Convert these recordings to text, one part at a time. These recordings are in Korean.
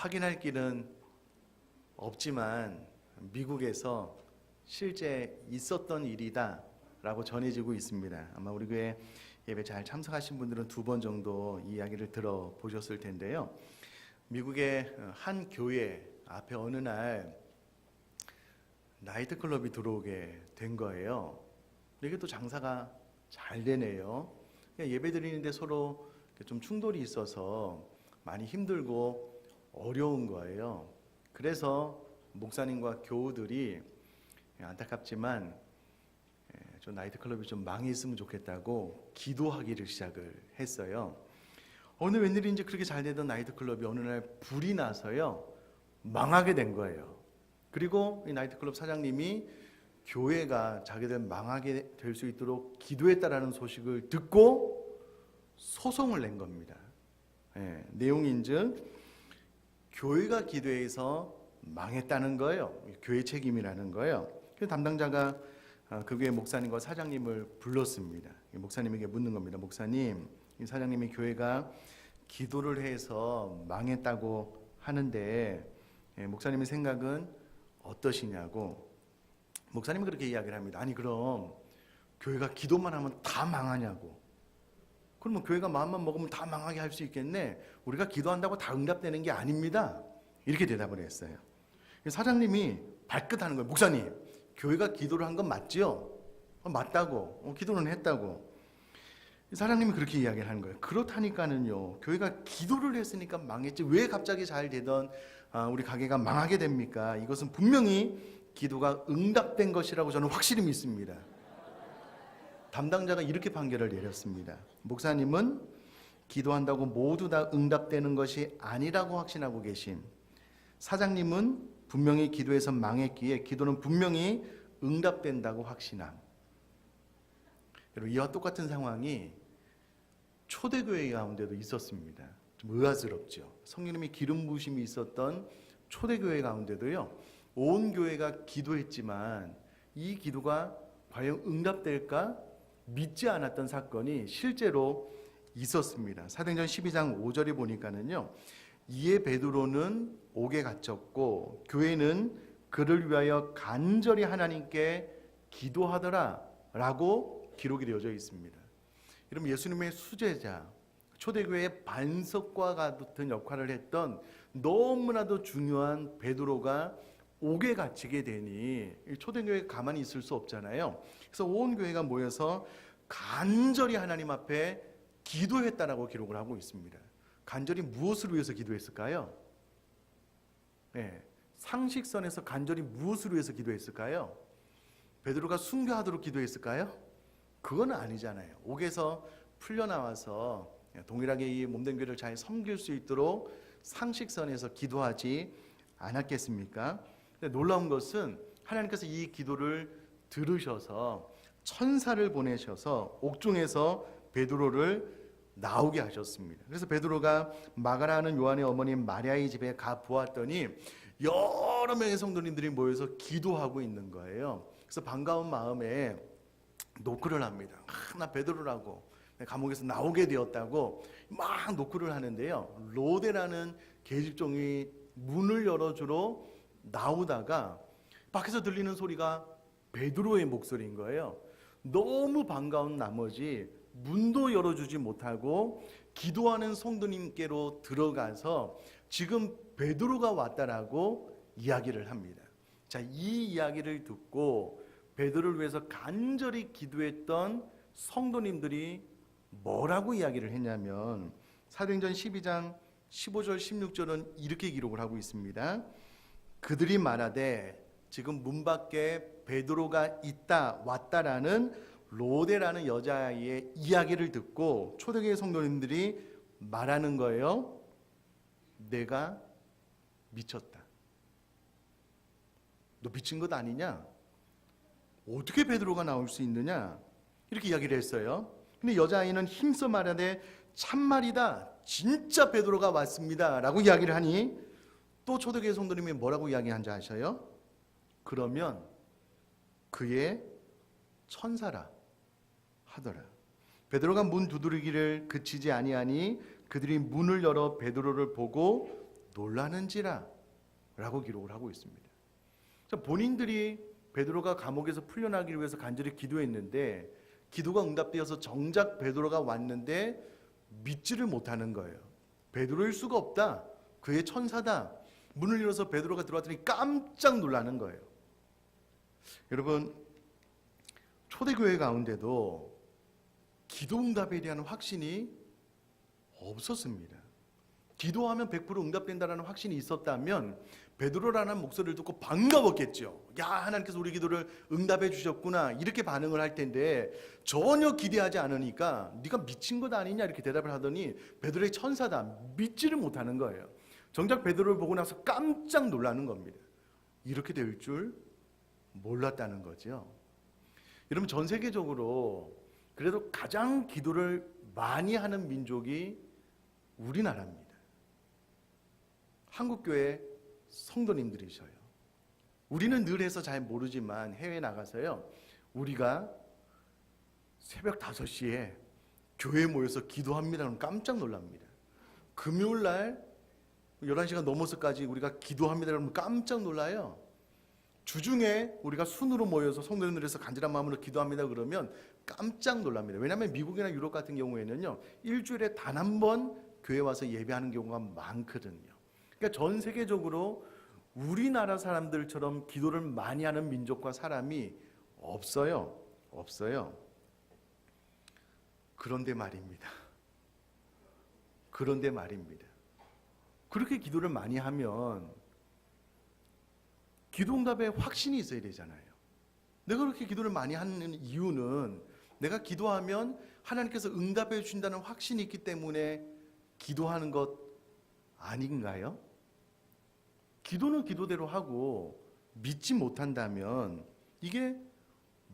확인할 길은 없지만 미국에서 실제 있었던 일이다 라고 전해지고 있습니다. 아마 우리 교회 예배 잘 참석하신 분들은 2번 정도 이 이야기를 들어보셨을 텐데요. 미국의 한 교회 앞에 어느 날 나이트클럽이 들어오게 된 거예요. 이게 또 장사가 잘 되네요. 예배 드리는데 서로 좀 충돌이 있어서 많이 힘들고 어려운 거예요. 그래서 목사님과 교우들이 안타깝지만 좀 나이트클럽이 좀 망했으면 좋겠다고 기도하기를 시작을 했어요. 어느 웬일인지 그렇게 잘 되던 나이트클럽이 어느 날 불이 나서요 망하게 된 거예요. 그리고 이 나이트클럽 사장님이 교회가 자기들 망하게 될 수 있도록 기도했다라는 소식을 듣고 소송을 낸 겁니다. 내용인즉 교회가 기도해서 망했다는 거예요. 교회 책임이라는 거예요. 그래서 담당자가 그 교회 목사님과 사장님을 불렀습니다. 목사님에게 묻는 겁니다. 목사님, 이 사장님이 교회가 기도를 해서 망했다고 하는데 목사님의 생각은 어떠시냐고. 목사님이 그렇게 이야기를 합니다. 아니 그럼 교회가 기도만 하면 다 망하냐고. 그러면 교회가 마음만 먹으면 다 망하게 할 수 있겠네. 우리가 기도한다고 다 응답되는 게 아닙니다. 이렇게 대답을 했어요. 사장님이 발끈하는 거예요. 목사님, 교회가 기도를 한 건 맞지요? 맞다고. 기도는 했다고. 사장님이 그렇게 이야기를 하는 거예요. 그렇다니까는요. 교회가 기도를 했으니까 망했지. 왜 갑자기 잘 되던 우리 가게가 망하게 됩니까? 이것은 분명히 기도가 응답된 것이라고 저는 확실히 믿습니다. 담당자가 이렇게 판결을 내렸습니다. 목사님은 기도한다고 모두 다 응답되는 것이 아니라고 확신하고 계신 사장님은 분명히 기도해서 망했기에 기도는 분명히 응답된다고 확신함. 여러분, 이와 똑같은 상황이 초대교회 가운데도 있었습니다. 좀 의아스럽죠. 성령님의 기름 부으심이 있었던 초대교회 가운데도요, 온 교회가 기도했지만 이 기도가 과연 응답될까 믿지 않았던 사건이 실제로 있었습니다. 사도행전 12장 5절에 보니까는요, 이에 베드로는 옥에 갇혔고 교회는 그를 위하여 간절히 하나님께 기도하더라 라고 기록이 되어져 있습니다. 여러분, 예수님의 수제자, 초대교회의 반석과 같은 역할을 했던 너무나도 중요한 베드로가 옥에 갇히게 되니 초대교회가 가만히 있을 수 없잖아요. 그래서 온 교회가 모여서 간절히 하나님 앞에 기도했다라고 기록을 하고 있습니다. 간절히 무엇을 위해서 기도했을까요? 상식선에서 간절히 무엇을 위해서 기도했을까요? 베드로가 순교하도록 기도했을까요? 그건 아니잖아요. 옥에서 풀려나와서 동일하게 이 몸된 교회를 잘 섬길 수 있도록 상식선에서 기도하지 않았겠습니까? 근데 놀라운 것은 하나님께서 이 기도를 들으셔서 천사를 보내셔서 옥중에서 베드로를 나오게 하셨습니다. 그래서 베드로가 마가라 하는 요한의 어머님 마리아의 집에 가 보았더니 여러 명의 성도님들이 모여서 기도하고 있는 거예요. 그래서 반가운 마음에 노크를 합니다. 나 베드로라고, 감옥에서 나오게 되었다고 막 노크를 하는데요, 로데라는 계집종이 문을 열어주러 나오다가 밖에서 들리는 소리가 베드로의 목소리인 거예요. 너무 반가운 나머지 문도 열어주지 못하고 기도하는 성도님께로 들어가서 지금 베드로가 왔다라고 이야기를 합니다. 자, 이 이야기를 듣고 베드로를 위해서 간절히 기도했던 성도님들이 뭐라고 이야기를 했냐면 사도행전 12장 15절 16절은 이렇게 기록을 하고 있습니다. 그들이 말하되 지금 문 밖에 베드로가 있다 왔다라는 로데라는 여자아이의 이야기를 듣고 초대교회 성도님들이 말하는 거예요. 내가 미쳤다. 너 미친 것 아니냐? 어떻게 베드로가 나올 수 있느냐? 이렇게 이야기를 했어요. 근데 여자아이는 힘써 말하되 참말이다. 진짜 베드로가 왔습니다. 라고 이야기를 하니 또 초대교회 성도님이 뭐라고 이야기한지 아셔요? 그러면 그의 천사라 하더라. 베드로가 문 두드리기를 그치지 아니하니 그들이 문을 열어 베드로를 보고 놀라는지라 라고 기록을 하고 있습니다. 본인들이 베드로가 감옥에서 풀려나기 위해서 간절히 기도했는데 기도가 응답되어서 정작 베드로가 왔는데 믿지를 못하는 거예요. 베드로일 수가 없다. 그의 천사다. 문을 열어서 베드로가 들어왔더니 깜짝 놀라는 거예요. 여러분, 초대교회 가운데도 기도 응답에 대한 확신이 없었습니다. 기도하면 100% 응답된다는 확신이 있었다면 베드로라는 목소리를 듣고 반가웠겠죠. 야, 하나님께서 우리 기도를 응답해 주셨구나, 이렇게 반응을 할 텐데 전혀 기대하지 않으니까 네가 미친 것 아니냐 이렇게 대답을 하더니 베드로의 천사다, 믿지를 못하는 거예요. 정작 베드로를 보고 나서 깜짝 놀라는 겁니다. 이렇게 될 줄 몰랐다는 거죠. 여러분, 전 세계적으로 그래도 가장 기도를 많이 하는 민족이 우리나라입니다. 한국교회 성도님들이셔요. 우리는 늘 해서 잘 모르지만 해외에 나가서요, 우리가 새벽 5시에 교회에 모여서 기도합니다 그러면 깜짝 놀랍니다. 금요일날 11시가 넘어서까지 우리가 기도합니다 그러면 깜짝 놀라요. 주중에 우리가 순으로 모여서 성도님들에서 간절한 마음으로 기도합니다 그러면 깜짝 놀랍니다. 왜냐하면 미국이나 유럽 같은 경우에는요, 일주일에 단 한 번 교회 와서 예배하는 경우가 많거든요. 그러니까 전 세계적으로 우리나라 사람들처럼 기도를 많이 하는 민족과 사람이 없어요. 그런데 말입니다. 그렇게 기도를 많이 하면 기도 응답에 확신이 있어야 되잖아요. 내가 그렇게 기도를 많이 하는 이유는 내가 기도하면 하나님께서 응답해 주신다는 확신이 있기 때문에 기도하는 것 아닌가요? 기도는 기도대로 하고 믿지 못한다면 이게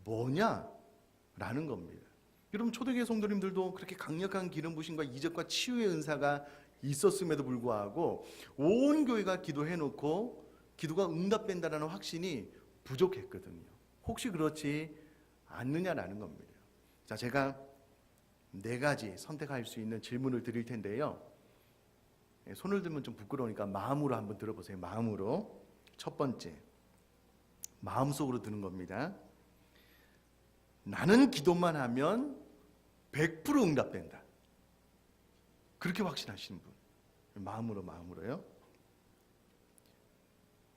뭐냐라는 겁니다. 여러분, 초대교회 성도님들도 그렇게 강력한 기름 부심과 이적과 치유의 은사가 있었음에도 불구하고 온 교회가 기도해놓고 기도가 응답된다는 확신이 부족했거든요. 혹시 그렇지 않느냐라는 겁니다. 자, 제가 4가지 선택할 수 있는 질문을 드릴 텐데요. 손을 들면 좀 부끄러우니까 마음으로 한번 들어보세요. 마음으로. 첫 번째, 마음속으로 드는 겁니다. 나는 기도만 하면 100% 응답된다. 그렇게 확신하시는 분. 마음으로요.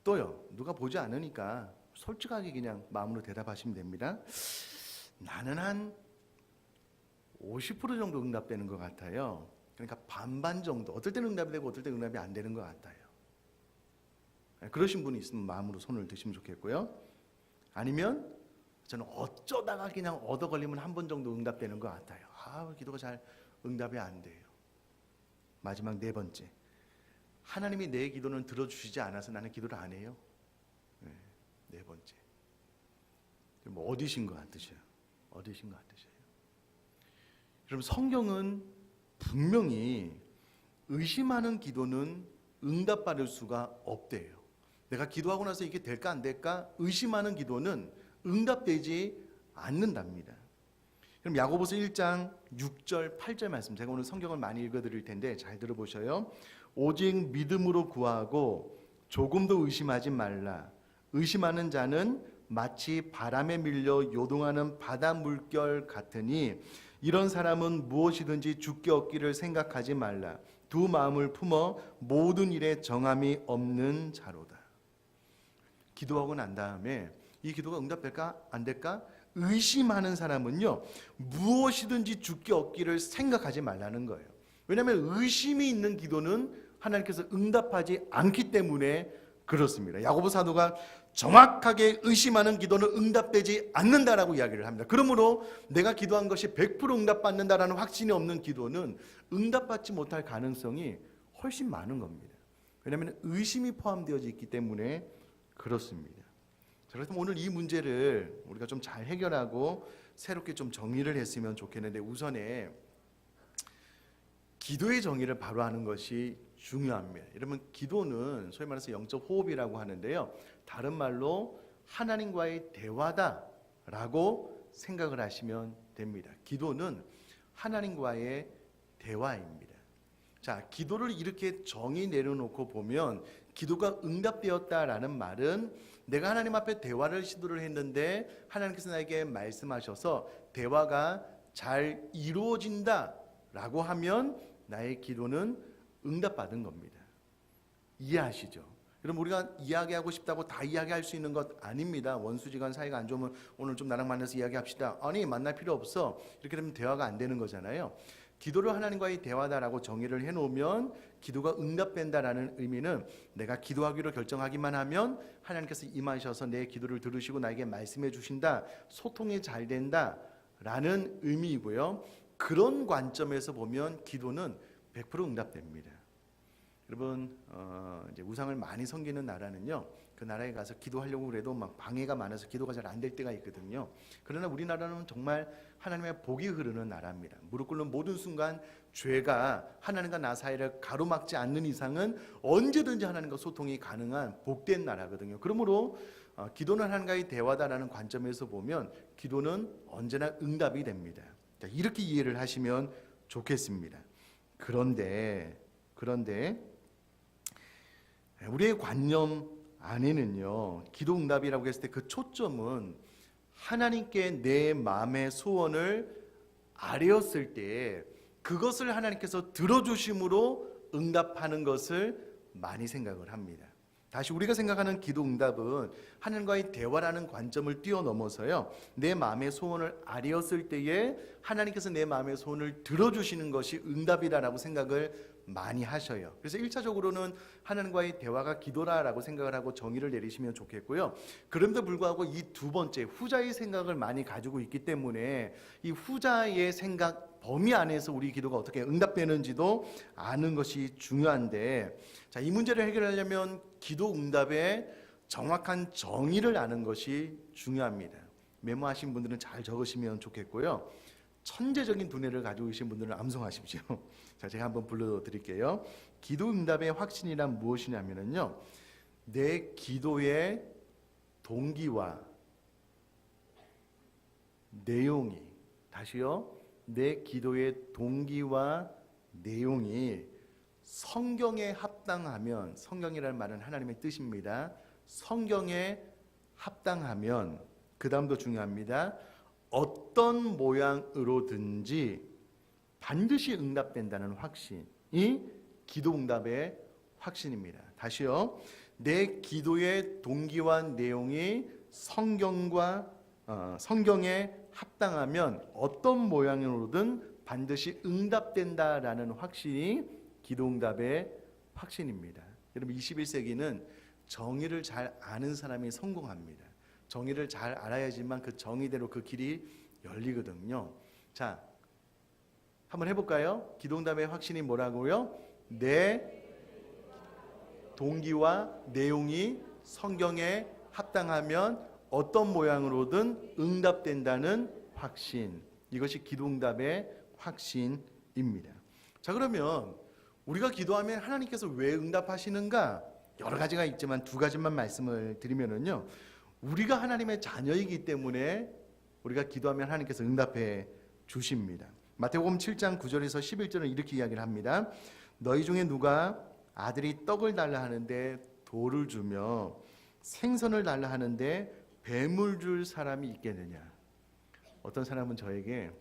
또요, 누가 보지 않으니까 솔직하게 그냥 마음으로 대답하시면 됩니다. 나는 한 50% 정도 응답되는 것 같아요. 그러니까 반반 정도. 어떨 때는 응답이 되고 어떨 때는 응답이 안 되는 것 같아요. 그러신 분이 있으면 마음으로 손을 드시면 좋겠고요. 아니면 저는 어쩌다가 그냥 얻어 걸리면 한 번 정도 응답되는 것 같아요. 기도가 잘 응답이 안 돼요. 마지막 4번째, 하나님이 내 기도는 들어주시지 않아서 나는 기도를 안 해요. 4번째. 뭐 어디신 것 같으세요? 여러분, 성경은 분명히 의심하는 기도는 응답받을 수가 없대요. 내가 기도하고 나서 이게 될까 안 될까 의심하는 기도는 응답되지 않는답니다. 그럼 야고보서 1장 6절 8절 말씀, 제가 오늘 성경을 많이 읽어드릴 텐데 잘 들어보셔요. 오직 믿음으로 구하고 조금도 의심하지 말라. 의심하는 자는 마치 바람에 밀려 요동하는 바다 물결 같으니 이런 사람은 무엇이든지 주께 얻기를 생각하지 말라. 두 마음을 품어 모든 일에 정함이 없는 자로다. 기도하고 난 다음에 이 기도가 응답될까 안 될까 의심하는 사람은요, 무엇이든지 주께 얻기를 생각하지 말라는 거예요. 왜냐하면 의심이 있는 기도는 하나님께서 응답하지 않기 때문에 그렇습니다. 야고보 사도가 정확하게 의심하는 기도는 응답되지 않는다라고 이야기를 합니다. 그러므로 내가 기도한 것이 100% 응답받는다라는 확신이 없는 기도는 응답받지 못할 가능성이 훨씬 많은 겁니다. 왜냐하면 의심이 포함되어 있기 때문에 그렇습니다. 그래서 오늘 이 문제를 우리가 좀 잘 해결하고 새롭게 좀 정리를 했으면 좋겠는데, 우선에 기도의 정의를 바로 하는 것이 중요합니다. 여러분, 기도는 소위 말해서 영적 호흡이라고 하는데요, 다른 말로 하나님과의 대화다라고 생각을 하시면 됩니다. 기도는 하나님과의 대화입니다. 자, 기도를 이렇게 정의 내려놓고 보면 기도가 응답되었다라는 말은 내가 하나님 앞에 대화를 시도를 했는데 하나님께서 나에게 말씀하셔서 대화가 잘 이루어진다라고 하면 나의 기도는 응답받은 겁니다. 이해하시죠? 여러분, 우리가 이야기하고 싶다고 다 이야기할 수 있는 것 아닙니다. 원수지간 사이가 안 좋으면 오늘 좀 나랑 만나서 이야기합시다. 아니, 만날 필요 없어. 이렇게 되면 대화가 안 되는 거잖아요. 기도를 하나님과의 대화다라고 정의를 해놓으면 기도가 응답된다라는 의미는 내가 기도하기로 결정하기만 하면 하나님께서 임하셔서 내 기도를 들으시고 나에게 말씀해 주신다, 소통이 잘 된다라는 의미이고요. 그런 관점에서 보면 기도는 100% 응답됩니다. 여러분, 이제 우상을 많이 섬기는 나라는요, 그 나라에 가서 기도하려고 그래도 막 방해가 많아서 기도가 잘 안 될 때가 있거든요. 그러나 우리나라는 정말 하나님의 복이 흐르는 나라입니다. 무릎 꿇는 모든 순간 죄가 하나님과 나 사이를 가로막지 않는 이상은 언제든지 하나님과 소통이 가능한 복된 나라거든요. 그러므로 기도는 하나님과의 대화다라는 관점에서 보면 기도는 언제나 응답이 됩니다. 자, 이렇게 이해를 하시면 좋겠습니다. 그런데 우리의 관념 안에는요, 기도 응답이라고 했을 때 그 초점은 하나님께 내 마음의 소원을 아뢰었을 때 그것을 하나님께서 들어주심으로 응답하는 것을 많이 생각을 합니다. 다시 우리가 생각하는 기도 응답은 하나님과의 대화라는 관점을 뛰어넘어서요, 내 마음의 소원을 아뢰었을 때에 하나님께서 내 마음의 소원을 들어주시는 것이 응답이라고 생각을 많이 하셔요. 그래서 1차적으로는 하나님과의 대화가 기도라라고 생각을 하고 정의를 내리시면 좋겠고요. 그럼에도 불구하고 이 두 번째 후자의 생각을 많이 가지고 있기 때문에 이 후자의 생각 범위 안에서 우리 기도가 어떻게 응답되는지도 아는 것이 중요한데, 자, 이 문제를 해결하려면 기도 응답의 정확한 정의를 아는 것이 중요합니다. 메모하신 분들은 잘 적으시면 좋겠고요. 천재적인 두뇌를 가지고 계신 분들은 암송하십시오. 자, 제가 한번 불러드릴게요. 기도 응답의 확신이란 무엇이냐면요, 내 기도의 동기와 내용이, 다시요, 내 기도의 동기와 내용이 성경에 합당하면, 성경이라는 말은 하나님의 뜻입니다. 성경에 합당하면, 그 다음도 중요합니다. 어떤 모양으로든지 반드시 응답된다는 확신이 기도 응답의 확신입니다. 다시요, 내 기도의 동기와 내용이 성경에 합당하면 어떤 모양으로든 반드시 응답된다라는 확신이 기도 응답의 확신입니다. 여러분, 21세기는 정의를 잘 아는 사람이 성공합니다. 정의를 잘 알아야지만 그 정의대로 그 길이 열리거든요. 자, 한번 해볼까요? 기도 응답의 확신이 뭐라고요? 내 동기와 내용이 성경에 합당하면 어떤 모양으로든 응답된다는 확신. 이것이 기도 응답의 확신입니다. 자, 그러면 우리가 기도하면 하나님께서 왜 응답하시는가? 여러 가지가 있지만 두 가지만 말씀을 드리면은요, 우리가 하나님의 자녀이기 때문에 우리가 기도하면 하나님께서 응답해 주십니다. 마태복음 7장 9절에서 11절은 이렇게 이야기를 합니다. 너희 중에 누가 아들이 떡을 달라 하는데 돌을 주며 생선을 달라 하는데 뱀을 줄 사람이 있겠느냐? 어떤 사람은 저에게,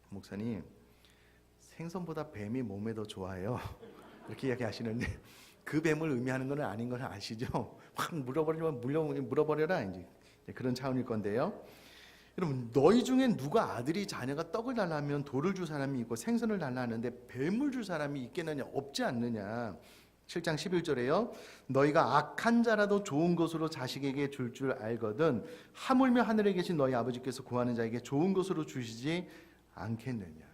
목사님, 생선보다 뱀이 몸에 더 좋아요. 이렇게 이야기하시는데 그 뱀을 의미하는 건 아닌 건 아시죠? 확 물어버려라, 이제 그런 차원일 건데요. 여러분, 너희 중에 누가 아들이 자녀가 떡을 달라 하면 돌을 줄 사람이 있고 생선을 달라 하는데 뱀을 줄 사람이 있겠느냐? 없지 않느냐? 7장 11절에요. 너희가 악한 자라도 좋은 것으로 자식에게 줄 줄 알거든 하물며 하늘에 계신 너희 아버지께서 구하는 자에게 좋은 것으로 주시지 않겠느냐?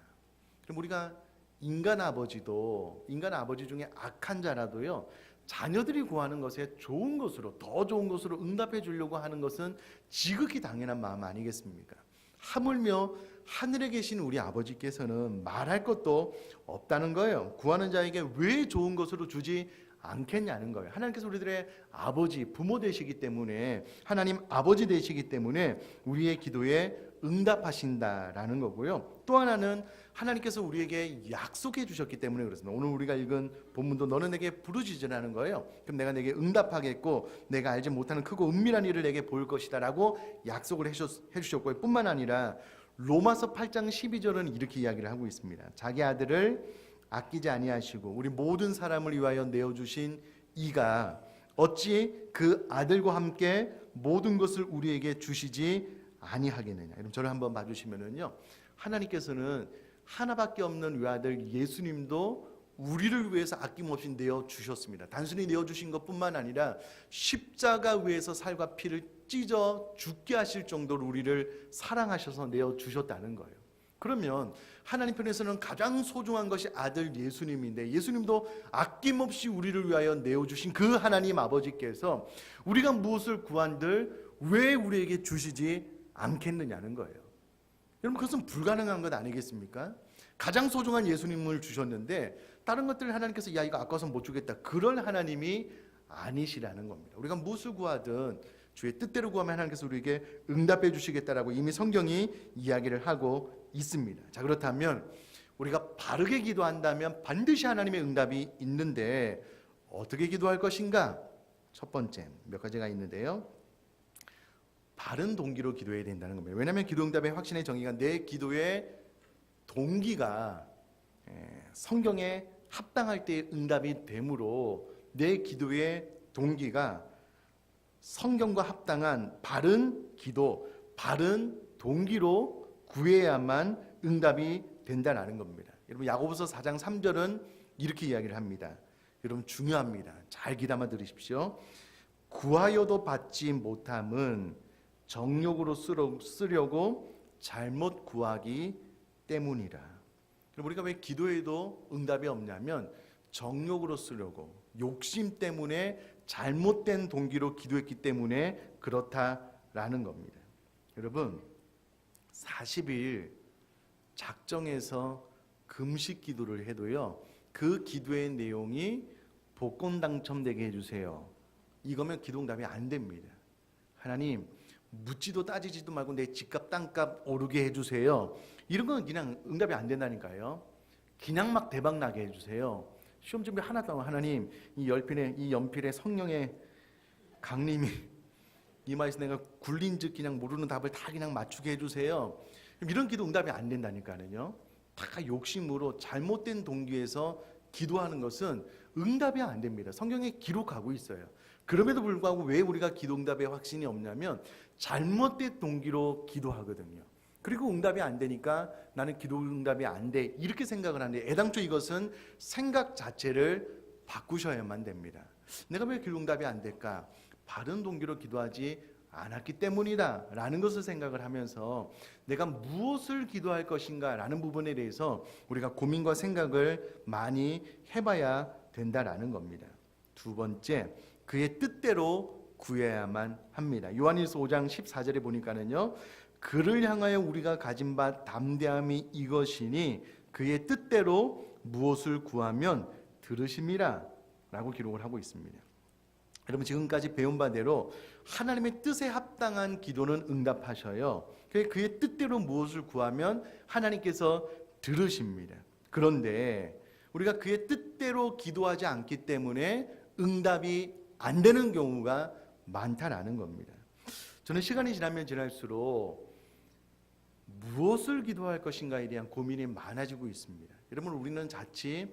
그럼 우리가 인간 아버지 중에 악한 자라도요, 자녀들이 구하는 것에 좋은 것으로, 더 좋은 것으로 응답해 주려고 하는 것은 지극히 당연한 마음 아니겠습니까? 하물며 하늘에 계신 우리 아버지께서는 말할 것도 없다는 거예요. 구하는 자에게 왜 좋은 것으로 주지 않겠냐는 거예요. 하나님께서 우리들의 아버지, 부모 되시기 때문에, 하나님 아버지 되시기 때문에 우리의 기도에 응답하신다라는 거고요. 또 하나는 하나님께서 우리에게 약속해 주셨기 때문에 그렇습니다. 오늘 우리가 읽은 본문도 너는 내게 부르짖으라는 거예요. 그럼 내가 내게 응답하겠고 내가 알지 못하는 크고 은밀한 일을 내게 보일 것이다 라고 약속을 해주셨고, 뿐만 아니라 로마서 8장 12절은 이렇게 이야기를 하고 있습니다. 자기 아들을 아끼지 아니하시고 우리 모든 사람을 위하여 내어주신 이가 어찌 그 아들과 함께 모든 것을 우리에게 주시지 아니하겠느냐. 여러분 저를 한번 봐주시면은요, 하나님께서는 하나밖에 없는 외아들 예수님도 우리를 위해서 아낌없이 내어주셨습니다. 단순히 내어주신 것뿐만 아니라 십자가 위에서 살과 피를 찢어 죽게 하실 정도로 우리를 사랑하셔서 내어주셨다는 거예요. 그러면 하나님 편에서는 가장 소중한 것이 아들 예수님인데, 예수님도 아낌없이 우리를 위하여 내어주신 그 하나님 아버지께서 우리가 무엇을 구한들 왜 우리에게 주시지 않겠느냐는 거예요. 여러분 그것은 불가능한 것 아니겠습니까? 가장 소중한 예수님을 주셨는데 다른 것들을 하나님께서 야 이거 아까워서 못 주겠다, 그럴 하나님이 아니시라는 겁니다. 우리가 무엇을 구하든 주의 뜻대로 구하면 하나님께서 우리에게 응답해 주시겠다라고 이미 성경이 이야기를 하고 있습니다. 자, 그렇다면 우리가 바르게 기도한다면 반드시 하나님의 응답이 있는데 어떻게 기도할 것인가? 첫 번째 몇 가지가 있는데요, 바른 동기로 기도해야 된다는 겁니다. 왜냐하면 기도 응답의 확신의 정의가 내 기도의 동기가 성경에 합당할 때의 응답이 되므로 내 기도의 동기가 성경과 합당한 바른 기도, 바른 동기로 구해야만 응답이 된다는 겁니다. 여러분 야고보서 4장 3절은 이렇게 이야기를 합니다. 여러분 중요합니다. 잘 귀담아 들으십시오. 구하여도 받지 못함은 정욕으로 쓰려고 잘못 구하기 때문이라. 우리가 왜 기도해도 응답이 없냐면 정욕으로 쓰려고, 욕심 때문에 잘못된 동기로 기도했기 때문에 그렇다라는 겁니다. 여러분 40일 작정해서 금식 기도를 해도요, 그 기도의 내용이 복권 당첨되게 해주세요, 이거면 기도 응답이 안 됩니다. 하나님 묻지도 따지지도 말고 내 집값 땅값 오르게 해주세요, 이런 건 그냥 응답이 안 된다니까요. 그냥 막 대박 나게 해주세요. 시험 준비 하나도 안 하고 하나님 이 연필에 성령의 강림이 이마에서 내가 굴린 즉 그냥 모르는 답을 다 그냥 맞추게 해주세요, 이런 기도 응답이 안 된다니까요. 다 욕심으로 잘못된 동기에서 기도하는 것은 응답이 안 됩니다. 성경에 기록하고 있어요. 그럼에도 불구하고 왜 우리가 기도 응답의 확신이 없냐면 잘못된 동기로 기도하거든요. 그리고 응답이 안 되니까 나는 기도 응답이 안 돼, 이렇게 생각을 하는데 애당초 이것은 생각 자체를 바꾸셔야만 됩니다. 내가 왜 기도 응답이 안 될까? 바른 동기로 기도하지 않았기 때문이다 라는 것을 생각을 하면서 내가 무엇을 기도할 것인가 라는 부분에 대해서 우리가 고민과 생각을 많이 해봐야 된다라는 겁니다. 두 번째, 그의 뜻대로 구해야만 합니다. 요한일서 5장 14절에 보니까는요, 그를 향하여 우리가 가진 바 담대함이 이것이니 그의 뜻대로 무엇을 구하면 들으심이라 라고 기록을 하고 있습니다. 여러분 지금까지 배운 바대로 하나님의 뜻에 합당한 기도는 응답하셔요. 그의 뜻대로 무엇을 구하면 하나님께서 들으십니다. 그런데 우리가 그의 뜻대로 기도하지 않기 때문에 응답이 안 되는 경우가 많다라는 겁니다. 저는 시간이 지나면 지날수록 무엇을 기도할 것인가에 대한 고민이 많아지고 있습니다. 여러분 우리는 자칫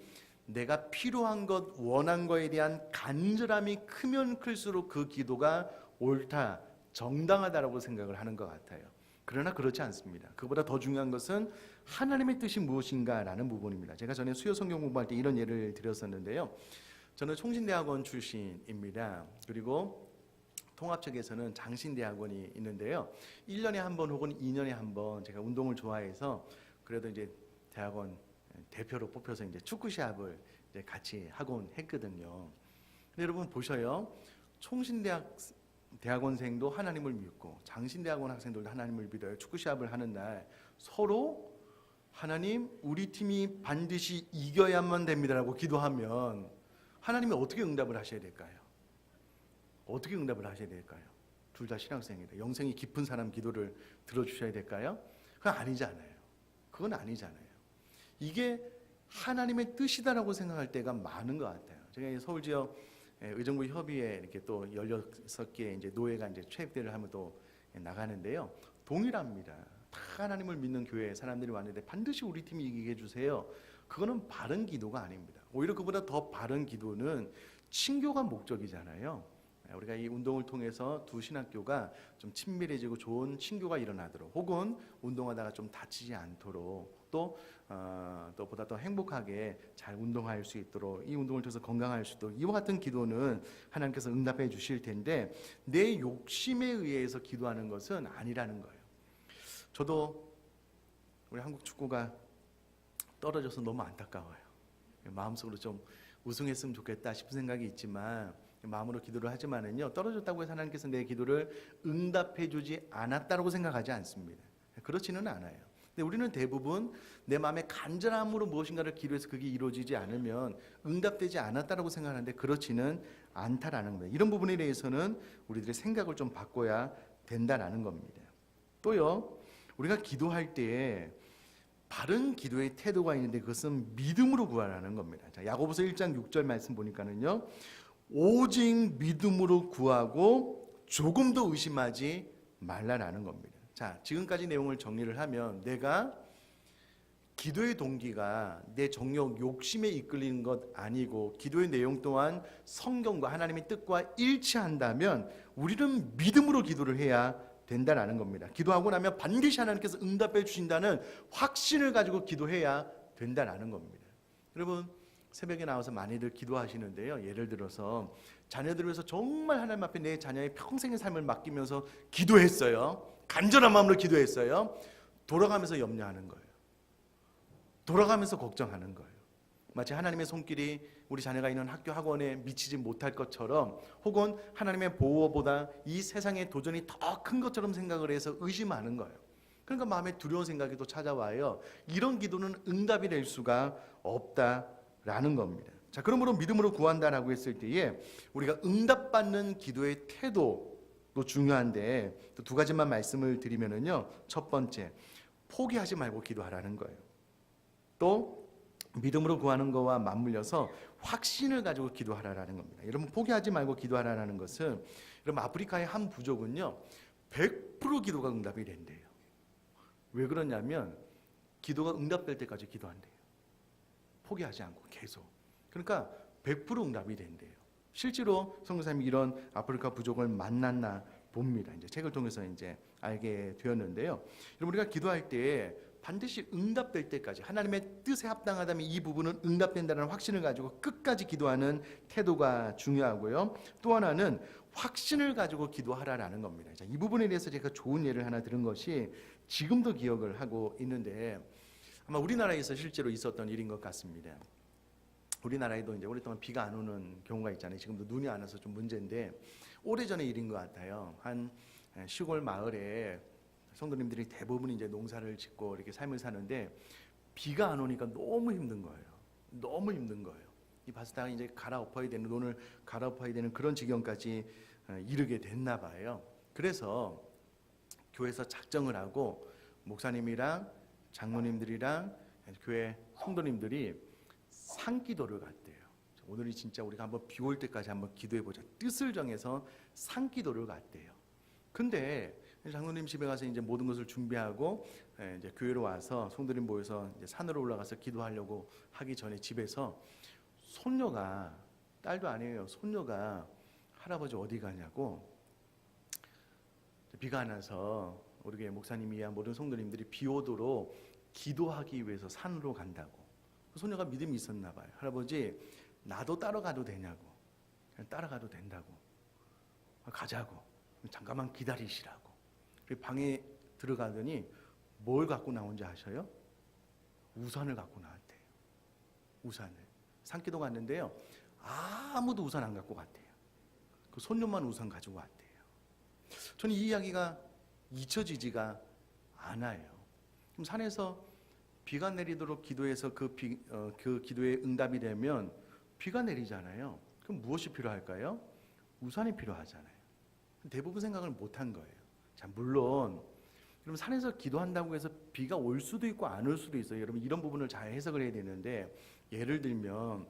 내가 필요한 것, 원한 것에 대한 간절함이 크면 클수록 그 기도가 옳다, 정당하다라고 생각을 하는 것 같아요. 그러나 그렇지 않습니다. 그보다 더 중요한 것은 하나님의 뜻이 무엇인가라는 부분입니다. 제가 전에 수요 성경 공부할 때 이런 예를 드렸었는데요. 저는 총신대학원 출신입니다. 그리고 통합 측에서는 장신대학원이 있는데요. 1년에 한 번 혹은 2년에 한 번 제가 운동을 좋아해서 그래도 이제 대학원 대표로 뽑혀서 이제 축구 시합을 이제 같이 하곤 했거든요. 근데 여러분 보셔요. 대학원생도 하나님을 믿고 장신대학원 학생들도 하나님을 믿어요. 축구 시합을 하는 날 서로 하나님 우리 팀이 반드시 이겨야만 됩니다라고 기도하면 하나님이 어떻게 응답을 하셔야 될까요? 어떻게 응답을 하셔야 될까요? 둘 다 신학생이래. 영생이 깊은 사람 기도를 들어주셔야 될까요? 그건 아니잖아요. 그건 아니잖아요. 이게 하나님의 뜻이다라고 생각할 때가 많은 것 같아요. 제가 서울 지역 의정부 협의회 이렇게 또 16개 이제 노예가 이제 체육대회를 하면 또 나가는데요. 동일합니다. 다 하나님을 믿는 교회 사람들이 왔는데 반드시 우리 팀이 이기게 해주세요. 그거는 바른 기도가 아닙니다. 오히려 그보다 더 바른 기도는 친교가 목적이잖아요. 우리가 이 운동을 통해서 두 신학교가 좀 친밀해지고 좋은 친교가 일어나도록, 혹은 운동하다가 좀 다치지 않도록, 또 보다 더 행복하게 잘 운동할 수 있도록, 이 운동을 통해서 건강할 수 있도록, 이와 같은 기도는 하나님께서 응답해 주실 텐데, 내 욕심에 의해서 기도하는 것은 아니라는 거예요. 저도 우리 한국 축구가 떨어져서 너무 안타까워요. 마음속으로 좀 우승했으면 좋겠다 싶은 생각이 있지만 마음으로 기도를 하지만은요, 떨어졌다고 해서 하나님께서 내 기도를 응답해 주지 않았다고 생각하지 않습니다. 그렇지는 않아요. 근데 우리는 대부분 내 마음의 간절함으로 무엇인가를 기도해서 그게 이루어지지 않으면 응답되지 않았다고 생각하는데 그렇지는 않다라는 겁니다. 이런 부분에 대해서는 우리들의 생각을 좀 바꿔야 된다라는 겁니다. 또요, 우리가 기도할 때에 바른 기도의 태도가 있는데 그것은 믿음으로 구하라는 겁니다. 자, 야고보서 1장 6절 말씀 보니까는요, 오직 믿음으로 구하고 조금도 의심하지 말라라는 겁니다. 자, 지금까지 내용을 정리를 하면 내가 기도의 동기가 내 정욕, 욕심에 이끌리는 것 아니고 기도의 내용 또한 성경과 하나님의 뜻과 일치한다면 우리는 믿음으로 기도를 해야 된다라는 겁니다. 기도하고 나면 반드시 하나님께서 응답해 주신다는 확신을 가지고 기도해야 된다라는 겁니다. 여러분, 새벽에 나와서 많이들 기도하시는데요, 예를 들어서 자녀들을 위해서 정말 하나님 앞에 내 자녀의 평생의 삶을 맡기면서 기도했어요. 간절한 마음으로 기도했어요. 돌아가면서 염려하는 거예요. 돌아가면서 걱정하는 거예요. 마치 하나님의 손길이 우리 자녀가 있는 학교 학원에 미치지 못할 것처럼, 혹은 하나님의 보호보다 이 세상의 도전이 더 큰 것처럼 생각을 해서 의심하는 거예요. 그러니까 마음에 두려운 생각이 또 찾아와요. 이런 기도는 응답이 될 수가 없다라는 겁니다. 자, 그러므로 믿음으로 구한다라고 했을 때에 우리가 응답받는 기도의 태도도 중요한데, 또 두 가지만 말씀을 드리면은요, 첫 번째, 포기하지 말고 기도하라는 거예요. 또 믿음으로 구하는 것과 맞물려서 확신을 가지고 기도하라는 겁니다. 여러분, 포기하지 말고 기도하라는 것은, 여러분, 아프리카의 한 부족은요 100% 기도가 응답이 된대요. 왜 그러냐면 기도가 응답될 때까지 기도한대요. 포기하지 않고 계속. 그러니까 100% 응답이 된대요. 실제로 성도사님이 이런 아프리카 부족을 만났나 봅니다. 이제 책을 통해서 이제 알게 되었는데요. 여러분, 우리가 기도할 때 반드시 응답될 때까지, 하나님의 뜻에 합당하다면 이 부분은 응답된다는 확신을 가지고 끝까지 기도하는 태도가 중요하고요. 또 하나는 확신을 가지고 기도하라라는 겁니다. 자, 이 부분에 대해서 제가 좋은 예를 하나 들은 것이 지금도 기억을 하고 있는데, 아마 우리나라에서 실제로 있었던 일인 것 같습니다. 우리나라에도 이제 오랫동안 비가 안 오는 경우가 있잖아요. 지금도 눈이 안 와서 좀 문제인데, 오래전의 일인 것 같아요. 한 시골 마을에 성도님들이 대부분 이제 농사를 짓고 이렇게 삶을 사는데 비가 안 오니까 너무 힘든 거예요. 너무 힘든 거예요. 이 밭에다가 이제 갈아엎어야 되는, 논을 갈아엎어야 되는 그런 지경까지 이르게 됐나 봐요. 그래서 교회에서 작정을 하고 목사님이랑 장로님들이랑 교회 성도님들이 산기도를 갔대요. 오늘이 진짜 우리가 한번 비 올 때까지 한번 기도해보자, 뜻을 정해서 산기도를 갔대요. 근데 장로님 집에 가서 이제 모든 것을 준비하고 이제 교회로 와서 성도님 모여서 이제 산으로 올라가서 기도하려고 하기 전에 집에서 손녀가, 딸도 아니에요, 손녀가 할아버지 어디 가냐고, 비가 안 와서 우리 교회 목사님이야 모든 성도님들이 비 오도록 기도하기 위해서 산으로 간다고. 손녀가 믿음이 있었나 봐요. 할아버지, 나도 따라가도 되냐고. 따라가도 된다고. 가자고. 잠깐만 기다리시라고. 방에 들어가더니 뭘 갖고 나온지 아셔요? 우산을 갖고 나왔대요. 우산을. 산기도 갔는데요, 아무도 우산 안 갖고 갔대요. 그 손녀만 우산 가지고 왔대요. 저는 이 이야기가 잊혀지지가 않아요. 그럼 산에서 비가 내리도록 기도해서 그 기도에 응답이 되면 비가 내리잖아요. 그럼 무엇이 필요할까요? 우산이 필요하잖아요. 대부분 생각을 못한 거예요. 자, 물론 여러분 산에서 기도한다고 해서 비가 올 수도 있고 안 올 수도 있어요. 여러분 이런 부분을 잘 해석을 해야 되는데, 예를 들면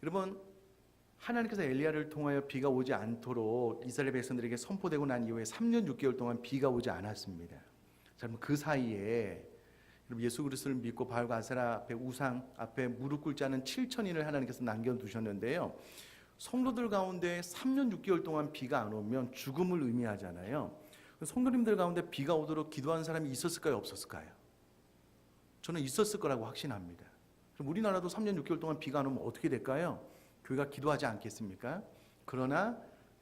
여러분 하나님께서 엘리야를 통하여 비가 오지 않도록 이스라엘 백성들에게 선포되고 난 이후에 3년 6개월 동안 비가 오지 않았습니다. 자, 그럼 그 사이에 예수 그리스도를 믿고 바알과 아세라 앞에 우상 앞에 무릎 꿇지 않은 7천인을 하나님께서 남겨두셨는데요, 성도들 가운데 3년 6개월 동안 비가 안 오면 죽음을 의미하잖아요. 성도님들 가운데 비가 오도록 기도하는 사람이 있었을까요, 없었을까요? 저는 있었을 거라고 확신합니다. 그럼 우리나라도 3년 6개월 동안 비가 안 오면 어떻게 될까요? 교회가 기도하지 않겠습니까? 그러나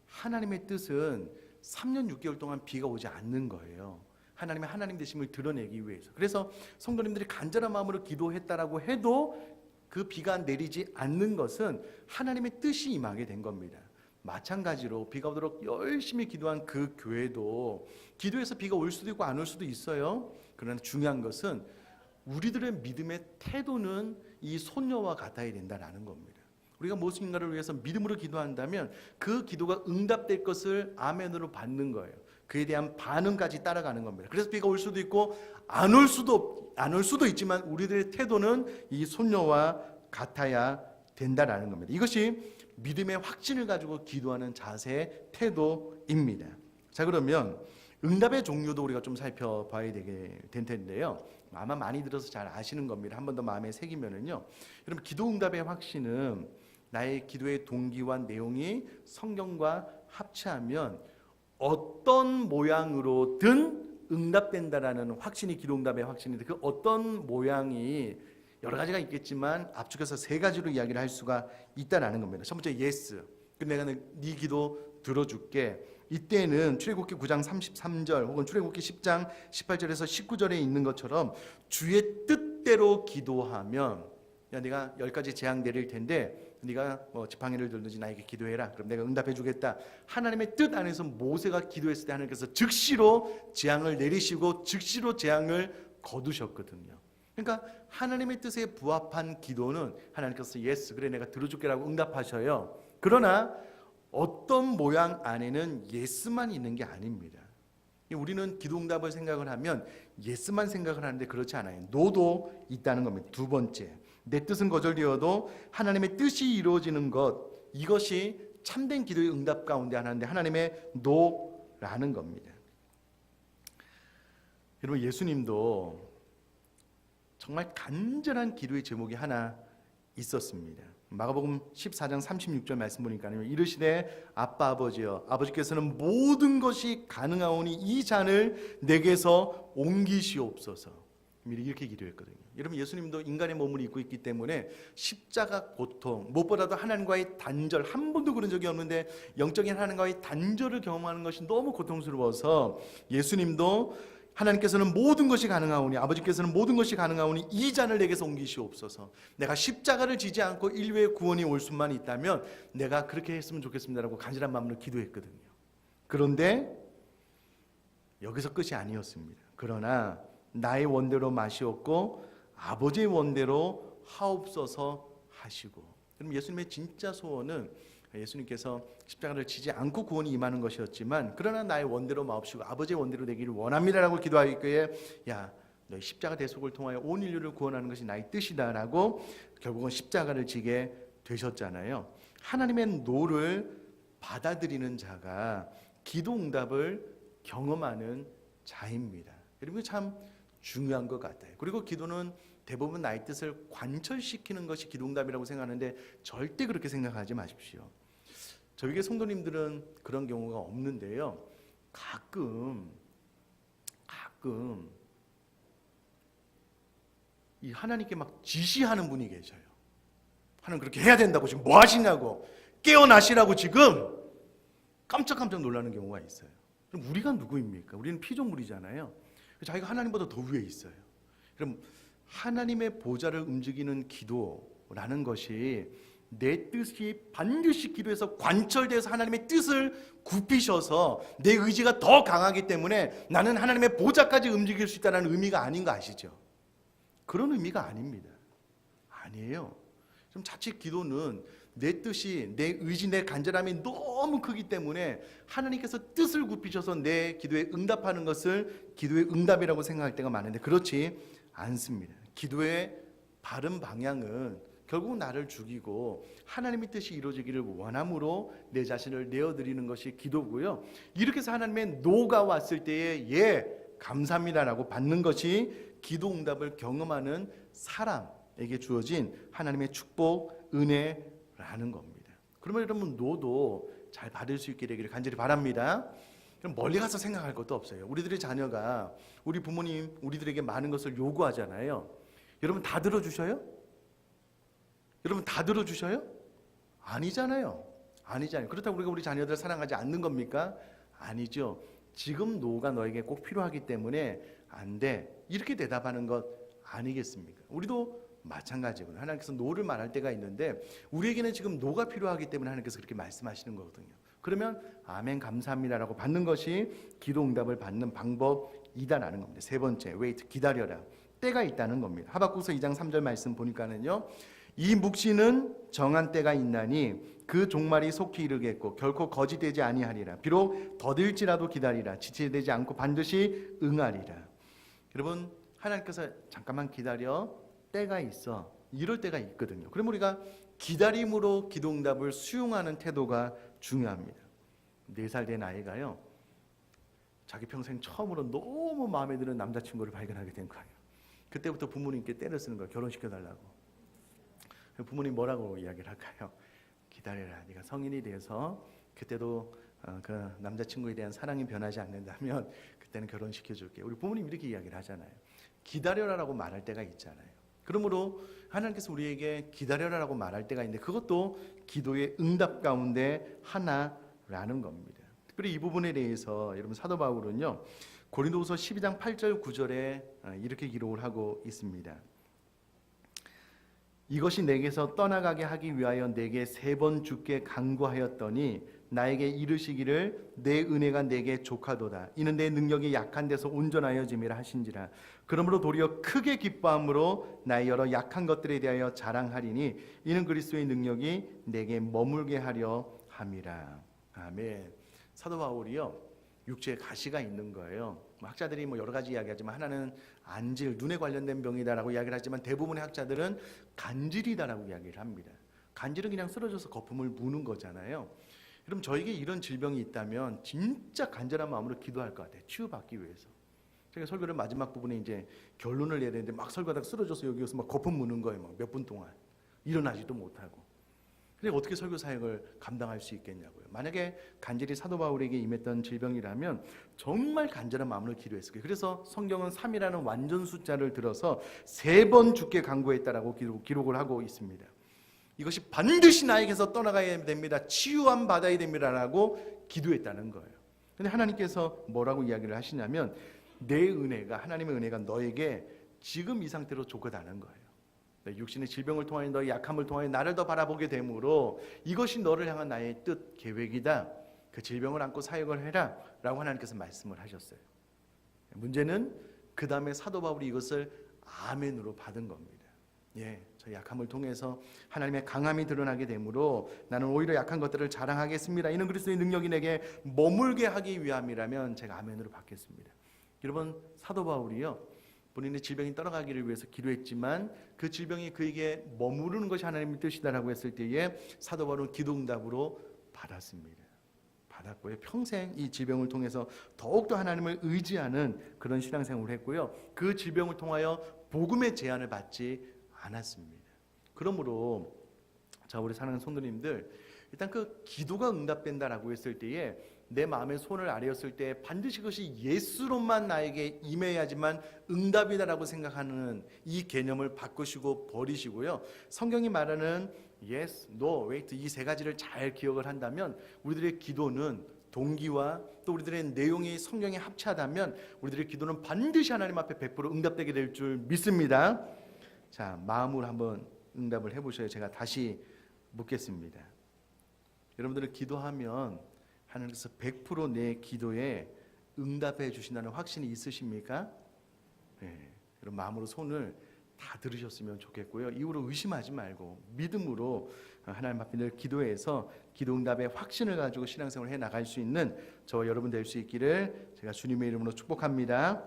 하나님의 뜻은 3년 6개월 동안 비가 오지 않는 거예요. 하나님의 하나님 되심을 드러내기 위해서. 그래서 성도님들이 간절한 마음으로 기도했다라고 해도 그 비가 내리지 않는 것은 하나님의 뜻이 임하게 된 겁니다. 마찬가지로 비가 오도록 열심히 기도한 그 교회도 기도해서 비가 올 수도 있고 안 올 수도 있어요. 그러나 중요한 것은 우리들의 믿음의 태도는 이 손녀와 같아야 된다는 겁니다. 우리가 무엇인가를 위해서 믿음으로 기도한다면 그 기도가 응답될 것을 아멘으로 받는 거예요. 그에 대한 반응까지 따라가는 겁니다. 그래서 비가 올 수도 있고 안 올 수도 있지만 우리들의 태도는 이 손녀와 같아야 된다라는 겁니다. 이것이 믿음의 확신을 가지고 기도하는 자세, 태도입니다. 자, 그러면 응답의 종류도 우리가 좀 살펴봐야 되게 될 텐데요. 아마 많이 들어서 잘 아시는 겁니다. 한 번 더 마음에 새기면은요. 여러분 기도 응답의 확신은 나의 기도의 동기와 내용이 성경과 합치하면 어떤 모양으로든 응답된다라는 확신이 기도 응답의 확신인데, 그 어떤 모양이 여러 가지가 있겠지만 압축해서 세 가지로 이야기를 할 수가 있다라는 겁니다. 첫 번째 예스. 내가 네 기도 들어줄게. 이때는 출애굽기 9장 33절 혹은 출애굽기 10장 18절에서 19절에 있는 것처럼 주의 뜻대로 기도하면, 야, 네가 10가지 재앙 내릴 텐데 네가 지팡이를 들든지 나에게 기도해라. 그럼 내가 응답해 주겠다. 하나님의 뜻 안에서 모세가 기도했을 때 하나님께서 즉시로 재앙을 내리시고 즉시로 재앙을 거두셨거든요. 그러니까 하나님의 뜻에 부합한 기도는 하나님께서 예스, 그래 내가 들어줄게라고 응답하셔요. 그러나 어떤 모양 안에는 예스만 있는 게 아닙니다. 우리는 기도 응답을 생각을 하면 예스만 생각을 하는데 그렇지 않아요. 노도 있다는 겁니다. 두 번째, 내 뜻은 거절되어도 하나님의 뜻이 이루어지는 것, 이것이 참된 기도의 응답 가운데 하나인데 하나님의 노라는 겁니다. 여러분 예수님도 정말 간절한 기도의 제목이 하나 있었습니다. 마가복음 14장 36절 말씀 보니까요, 이르시되 아빠 아버지여, 아버지께서는 모든 것이 가능하오니 이 잔을 내게서 옮기시옵소서. 이렇게 기도했거든요. 여러분 예수님도 인간의 몸을 입고 있기 때문에 십자가 고통, 무엇보다도 하나님과의 단절, 한 번도 그런 적이 없는데 영적인 하나님과의 단절을 경험하는 것이 너무 고통스러워서 예수님도 하나님께서는 모든 것이 가능하오니, 아버지께서는 모든 것이 가능하오니 이 잔을 내게서 옮기시옵소서. 내가 십자가를 지지 않고 인류의 구원이 올 수만 있다면 내가 그렇게 했으면 좋겠습니다라고 간절한 마음으로 기도했거든요. 그런데 여기서 끝이 아니었습니다. 그러나 나의 원대로 마시옵고 아버지의 원대로 하옵소서 하시고. 그럼 예수님의 진짜 소원은 예수님께서 십자가를 지지 않고 구원이 임하는 것이었지만, 그러나 나의 원대로 마옵시고 아버지의 원대로 되기를 원합니다라고 기도하기에, 야, 너희 십자가 대속을 통하여 온 인류를 구원하는 것이 나의 뜻이다라고 결국은 십자가를 지게 되셨잖아요. 하나님의 노를 받아들이는 자가 기도 응답을 경험하는 자입니다. 여러분 참 중요한 것 같아요. 그리고 기도는 대부분 나의 뜻을 관철시키는 것이 기도 응답이라고 생각하는데 절대 그렇게 생각하지 마십시오. 저에게 성도님들은 그런 경우가 없는데요, 가끔 이 하나님께 막 지시하는 분이 계셔요. 하나님 그렇게 해야 된다고, 지금 뭐 하시냐고, 깨어나시라고 지금 깜짝깜짝 놀라는 경우가 있어요. 그럼 우리가 누구입니까? 우리는 피조물이잖아요. 자기가 하나님보다 더 위에 있어요. 그럼 하나님의 보좌를 움직이는 기도라는 것이 내 뜻이 반드시 기도에서 관철돼서 하나님의 뜻을 굽히셔서 내 의지가 더 강하기 때문에 나는 하나님의 보좌까지 움직일 수 있다는 의미가 아닌 거 아시죠? 그런 의미가 아닙니다. 아니에요. 좀 자칫 기도는 내 뜻이, 내 의지, 내 간절함이 너무 크기 때문에 하나님께서 뜻을 굽히셔서 내 기도에 응답하는 것을 기도의 응답이라고 생각할 때가 많은데 그렇지 않습니다. 기도의 바른 방향은 결국 나를 죽이고 하나님의 뜻이 이루어지기를 원함으로 내 자신을 내어드리는 것이 기도고요. 이렇게 해서 하나님의 노가 왔을 때에 예 감사합니다라고 받는 것이 기도 응답을 경험하는 사람에게 주어진 하나님의 축복, 은혜라는 겁니다. 그러면 여러분 노도 잘 받을 수 있게 되기를 간절히 바랍니다. 그럼 멀리 가서 생각할 것도 없어요. 우리들의 자녀가 우리 부모님 우리들에게 많은 것을 요구하잖아요. 여러분 다 들어주셔요? 여러분 다 들어주셔요? 아니잖아요. 아니잖아요. 그렇다고 우리가 우리 자녀들을 사랑하지 않는 겁니까? 아니죠. 지금 노가 너에게 꼭 필요하기 때문에 안 돼. 이렇게 대답하는 것 아니겠습니까? 우리도 마찬가지거든요. 하나님께서 노를 말할 때가 있는데 우리에게는 지금 노가 필요하기 때문에 하나님께서 그렇게 말씀하시는 거거든요. 그러면 아멘 감사합니다라고 받는 것이 기도 응답을 받는 방법이다라는 겁니다. 세 번째, wait, 기다려라. 때가 있다는 겁니다. 하박국서 2장 3절 말씀 보니까는요. 이 묵시는 정한 때가 있나니 그 종말이 속히 이르겠고 결코 거짓되지 아니하리라. 비록 더딜지라도 기다리라. 지체되지 않고 반드시 응하리라. 여러분 하나님께서 잠깐만 기다려. 때가 있어. 이럴 때가 있거든요. 그럼 우리가 기다림으로 기도 응답을 수용하는 태도가 중요합니다. 4살 된 아이가요. 자기 평생 처음으로 너무 마음에 드는 남자친구를 발견하게 된 거예요. 그때부터 부모님께 때를 쓰는 거예요. 결혼시켜달라고. 부모님 뭐라고 이야기를 할까요? 기다려라. 네가 성인이 돼서 그때도 그 남자친구에 대한 사랑이 변하지 않는다면 그때는 결혼시켜줄게. 우리 부모님 이렇게 이야기를 하잖아요. 기다려라라고 말할 때가 있잖아요. 그러므로 하나님께서 우리에게 기다려라라고 말할 때가 있는데 그것도 기도의 응답 가운데 하나라는 겁니다. 특별히 이 부분에 대해서 여러분 사도 바울은요. 고린도후서 12장 8절 9절에 이렇게 기록을 하고 있습니다. 이것이 내게서 떠나가게 하기 위하여 내게 3번 주께 간구하였더니 나에게 이르시기를 내 은혜가 내게 족하도다. 이는 내 능력이 약한 데서 온전하여짐이라 하신지라. 그러므로 도리어 크게 기뻐함으로 나의 여러 약한 것들에 대하여 자랑하리니 이는 그리스도의 능력이 내게 머물게 하려 함이라. 아멘. 사도 바울이요. 육체에 가시가 있는 거예요. 학자들이 여러 가지 이야기하지만 하나는 안질, 눈에 관련된 병이다라고 이야기를 하지만 대부분의 학자들은 간질이다라고 이야기를 합니다. 간질은 그냥 쓰러져서 거품을 무는 거잖아요. 그럼 저에게 이런 질병이 있다면 진짜 간절한 마음으로 기도할 것 같아요. 치유받기 위해서. 제가 설교를 마지막 부분에 이제 결론을 내야 되는데 막 설교하다가 쓰러져서 여기서 막 거품 무는 거예요. 몇 분 동안 일어나지도 못하고. 근데 어떻게 설교 사역을 감당할 수 있겠냐고요. 만약에 간절히 사도 바울에게 임했던 질병이라면 정말 간절한 마음으로 기도했을 거예요. 그래서 성경은 3이라는 완전 숫자를 들어서 3번 주께 간구했다라고 기록을 하고 있습니다. 이것이 반드시 나에게서 떠나가야 됩니다. 치유함 받아야 됩니다라고 기도했다는 거예요. 근데 하나님께서 뭐라고 이야기를 하시냐면 내 은혜가, 하나님의 은혜가 너에게 지금 이 상태로 좋거다는 거예요. 육신의 질병을 통하여 너의 약함을 통하여 나를 더 바라보게 되므로 이것이 너를 향한 나의 뜻, 계획이다. 그 질병을 안고 사역을 해라 라고 하나님께서 말씀을 하셨어요. 문제는 그 다음에 사도 바울이 이것을 아멘으로 받은 겁니다. 예, 저 약함을 통해서 하나님의 강함이 드러나게 되므로 나는 오히려 약한 것들을 자랑하겠습니다. 이는 그리스도의 능력이 내게 머물게 하기 위함이라면 제가 아멘으로 받겠습니다. 여러분 사도 바울이요. 본인의 질병이 떠나가기를 위해서 기도했지만 그 질병이 그에게 머무르는 것이 하나님의 뜻이다라고 했을 때에 사도 바울은 기도 응답으로 받았습니다. 받았고요. 평생 이 질병을 통해서 더욱더 하나님을 의지하는 그런 신앙생활을 했고요. 그 질병을 통하여 복음의 제한을 받지 않았습니다. 그러므로 자 우리 사랑하는 성도님들 일단 그 기도가 응답된다라고 했을 때에 내 마음의 손을 아뢰었을 때 반드시 그것이 예수로만 나에게 임해야지만 응답이다라고 생각하는 이 개념을 바꾸시고 버리시고요. 성경이 말하는 yes, no, wait 이 3가지를 잘 기억을 한다면 우리들의 기도는 동기와 또 우리들의 내용이 성경에 합치하다면 우리들의 기도는 반드시 하나님 앞에 100% 응답되게 될 줄 믿습니다. 자, 마음으로 한번 응답을 해보셔야 제가 다시 묻겠습니다. 여러분들은 기도하면 하나님께서 100% 내 기도에 응답해 주신다는 확신이 있으십니까? 네. 그럼 마음으로 손을 다 들으셨으면 좋겠고요. 이후로 의심하지 말고 믿음으로 하나님 앞에 늘 기도해서 기도 응답의 확신을 가지고 신앙생활을 해 나갈 수 있는 저와 여러분 될 수 있기를 제가 주님의 이름으로 축복합니다.